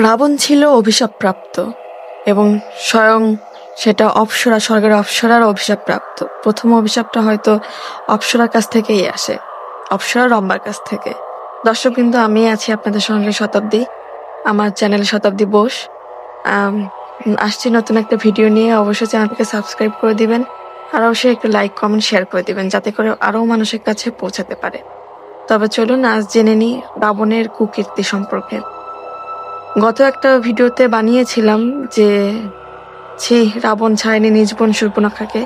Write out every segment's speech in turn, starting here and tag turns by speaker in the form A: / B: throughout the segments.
A: রাবণ ছিল অভিশাপপ্রাপ্ত এবং স্বয়ং সেটা অপ্সরা, স্বর্গের অপ্সরার অভিশাপপ্রাপ্ত। প্রথম অভিশাপটা হয়তো অপ্সরার কাছ থেকেই আসে, অপ্সরা রম্বার কাছ থেকে। দর্শক, কিন্তু আমি আছি আপনাদের সঙ্গে শতাব্দী, আমার চ্যানেল শতাব্দী বোস। আসছি নতুন একটা ভিডিও নিয়ে। অবশ্যই চ্যানেলটাকে সাবস্ক্রাইব করে দিবেন, আর অবশ্যই একটু লাইক, কমেন্ট, শেয়ার করে দিবেন, যাতে করে আরও মানুষের কাছে পৌঁছাতে পারে। তবে চলুন আজ জেনে নিই রাবণের কুকীর্তি সম্পর্কে। গত একটা ভিডিওতে বানিয়েছিলাম যে রাবণ ছাড়েনি নিজ বোন শূর্পণখাকে।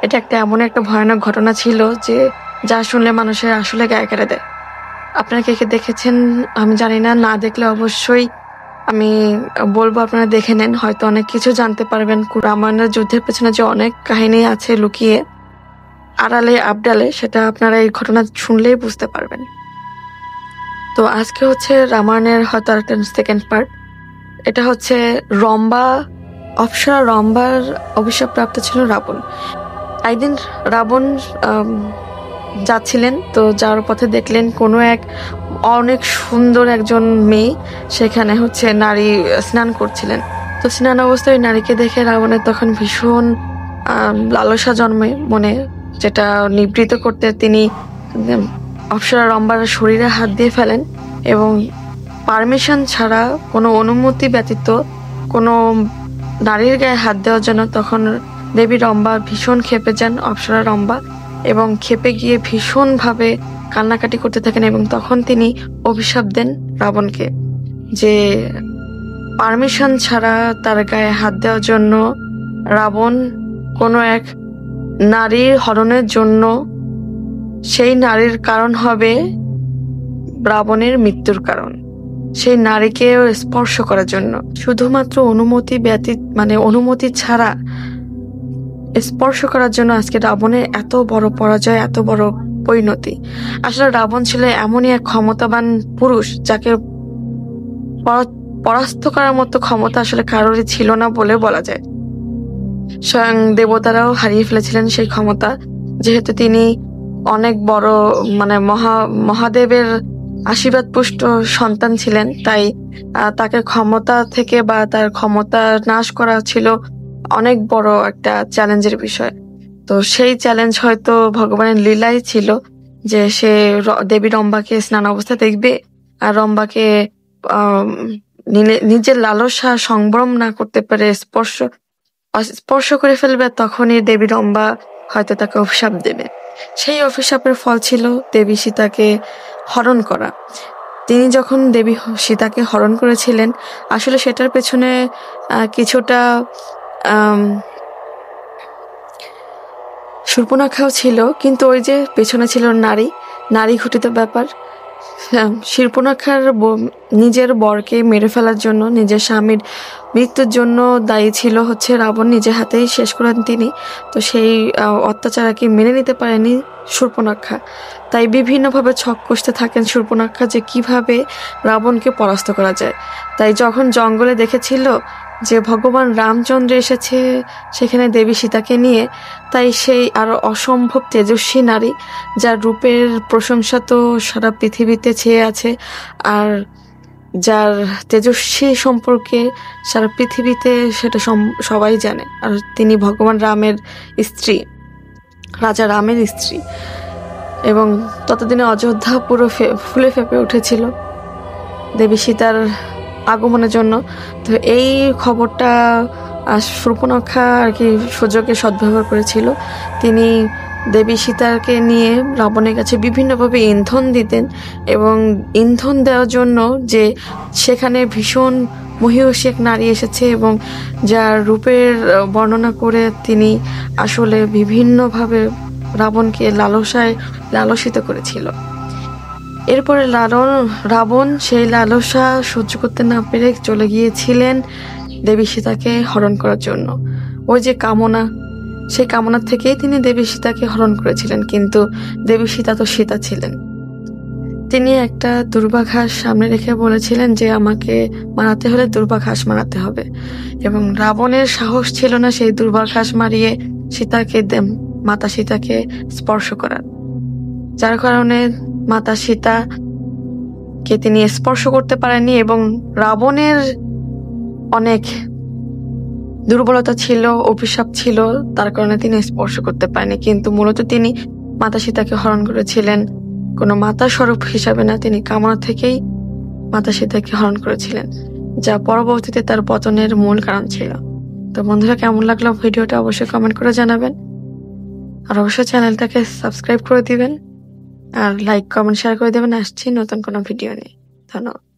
A: এটা একটা এমন একটা ভয়ানক ঘটনা ছিল যে যা শুনলে মানুষের আসলে গায়ে কাটা দেয়। আপনারা কে কে দেখেছেন আমি জানি না, না দেখলে অবশ্যই আমি বলবো আপনারা দেখে নেন, হয়তো অনেক কিছু জানতে পারবেন। রামায়ণের যুদ্ধের পেছনে যে অনেক কাহিনী আছে লুকিয়ে আড়ালে আবডালে, সেটা আপনারা এই ঘটনা শুনলেই বুঝতে পারবেন। তো আজকে হচ্ছে রামায়ণের হয়তো একটা সেকেন্ড পার্ট। এটা হচ্ছে অপ্সরা রম্বার অভিশাপ প্রাপ্ত ছিল রাবণ। একদিন রাবণ যাচ্ছিলেন, তো যাওয়ার পথে দেখলেন কোনো এক অনেক সুন্দর একজন মেয়ে সেখানে হচ্ছে নারী স্নান করছিলেন। তো স্নান অবস্থায় নারীকে দেখে রাবণের তখন ভীষণ লালসা জন্মে মনে, যেটা নিবৃত করতে তিনি অপ্সরা রম্বার শরীরে হাত দিয়ে ফেলেন এবং পারমিশন ছাড়া, কোনো অনুমতি ব্যতীত কোনো নারীর গায়ে হাত দেওয়ার জন্য তখন দেবী রম্বা ভীষণ ক্ষেপে যান, অপ্সরা রম্বা, এবং ক্ষেপে গিয়ে ভীষণভাবে কান্নাকাটি করতে থাকেন। এবং তখন তিনি অভিশাপ দেন রাবণকে যে পারমিশন ছাড়া তার গায়ে হাত দেওয়ার জন্য রাবণ কোনো এক নারীর হরণের জন্য সেই নারীর কারণ হবে রাবণের মৃত্যুর কারণ। সেই নারীকে স্পর্শ করার জন্য শুধুমাত্র অনুমতি ব্যতীত, মানে অনুমতি ছাড়া স্পর্শ করার জন্য আজকে রাবণের এত বড় পরাজয়, এত বড় পরিণতি। আসলে রাবণ ছিল এমনই এক ক্ষমতাবান পুরুষ যাকে পরাস্ত করার মতো ক্ষমতা আসলে কারোরই ছিল না বলে বলা যায়। স্বয়ং দেবতারাও হারিয়ে ফেলেছিলেন সেই ক্ষমতা, যেহেতু তিনি অনেক বড়, মানে মহাদেবের আশীর্বাদ পুষ্ট সন্তান ছিলেন। তাই তাকে ক্ষমতা থেকে বা তার ক্ষমতা নাশ করা ছিল অনেক বড় একটা চ্যালেঞ্জের বিষয়। তো সেই চ্যালেঞ্জ হয়তো ভগবানের লীলাই ছিল যে সে দেবী রম্বাকে স্নান অবস্থা দেখবে, আর রম্বাকে নিজের লালসা সংবরণ না করতে পারে স্পর্শ করে ফেলবে, তখনই দেবী রম্বা হয়তো তাকে অভিশাপ দেবে। সেই অভিশাপের ফল ছিল দেবী সীতাকে হরণ করা। তিনি যখন দেবী সীতাকে হরণ করেছিলেন, আসলে সেটার পেছনে কিছুটা শূর্পণখাও ছিল, কিন্তু ওই যে পেছনে ছিল নারী ঘটিত ব্যাপার। শূর্পণখার নিজের বরকে মেরে ফেলার জন্য, নিজের স্বামীর মৃত্যুর জন্য দায়ী ছিল হচ্ছে রাবণ, নিজের হাতেই শেষ করেন তিনি। তো সেই অত্যাচারকে মেনে নিতে পারেনি শূর্পণখা, তাই বিভিন্নভাবে ছক কষতে থাকেন শূর্পণখা যে কিভাবে রাবণকে পরাস্ত করা যায়। তাই যখন জঙ্গলে দেখেছিল যে ভগবান রামচন্দ্র এসেছে সেখানে দেবী সীতাকে নিয়ে, তাই সেই আরো অসম্ভব তেজস্বী নারী, যার রূপের প্রশংসা তো সারা পৃথিবীতে ছেয়ে আছে, আর যার তেজস্বী সম্পর্কে সারা পৃথিবীতে সেটা সবাই জানে, আর তিনি ভগবান রামের স্ত্রী, রাজা রামের স্ত্রী। এবং ততদিনে অযোধ্যা পুরো ফুলে ফেঁপে উঠেছিল দেবী সীতার আগমনের জন্য। তো এই খবরটা শূর্পণখা আর কি সুযোগে সদ্ব্যবহার করেছিল। তিনি দেবী সীতাকে নিয়ে রাবণের কাছে বিভিন্নভাবে ইন্ধন দিতেন, এবং ইন্ধন দেওয়ার জন্য যে সেখানে ভীষণ মহিষী এক নারী এসেছে এবং যার রূপের বর্ণনা করে তিনি আসলে বিভিন্নভাবে রাবণকে লালসিত করেছিল। এরপরে রাবণ সেই লালসা সহ্য করতে না পেরে চলে গিয়েছিলেন দেবী সীতাকে হরণ করার জন্য। ওই যে কামনা, সেই কামনা থেকেই তিনি দেবী সীতাকে হরণ করেছিলেন, কিন্তু দেবী সীতা তো সীতা ছিলেন। তিনি একটা দুর্বাঘাস সামনে রেখে বলেছিলেন যে আমাকে মারাতে হলে দুর্বাঘাস মারাতে হবে, এবং রাবণের সাহস ছিল না সেই দুর্বাঘাস মারিয়ে মাতা সীতাকে স্পর্শ করার, যার কারণে মাতা সীতাকে তিনি স্পর্শ করতে পারেননি। এবং রাবণের অনেক দুর্বলতা ছিল, অভিশাপ ছিল, তার কারণে তিনি স্পর্শ করতে পারেনি। কিন্তু মূলত তিনি মাতা সীতাকে হরণ করেছিলেন কোনো মাতা স্বরূপ হিসাবে না, তিনি কামনা থেকেই মাতা সীতাকে হরণ করেছিলেন, যা পরবর্তীতে তার পতনের মূল কারণ ছিল। তো বন্ধুরা, কেমন লাগলো ভিডিওটা অবশ্যই কমেন্ট করে জানাবেন, আর অবশ্যই চ্যানেলটাকে সাবস্ক্রাইব করে দিবেন, আর লাইক কমেন্ট শেয়ার করে দেবেন। আসছি নতুন কোনো ভিডিও নিয়ে। ধন্যবাদ।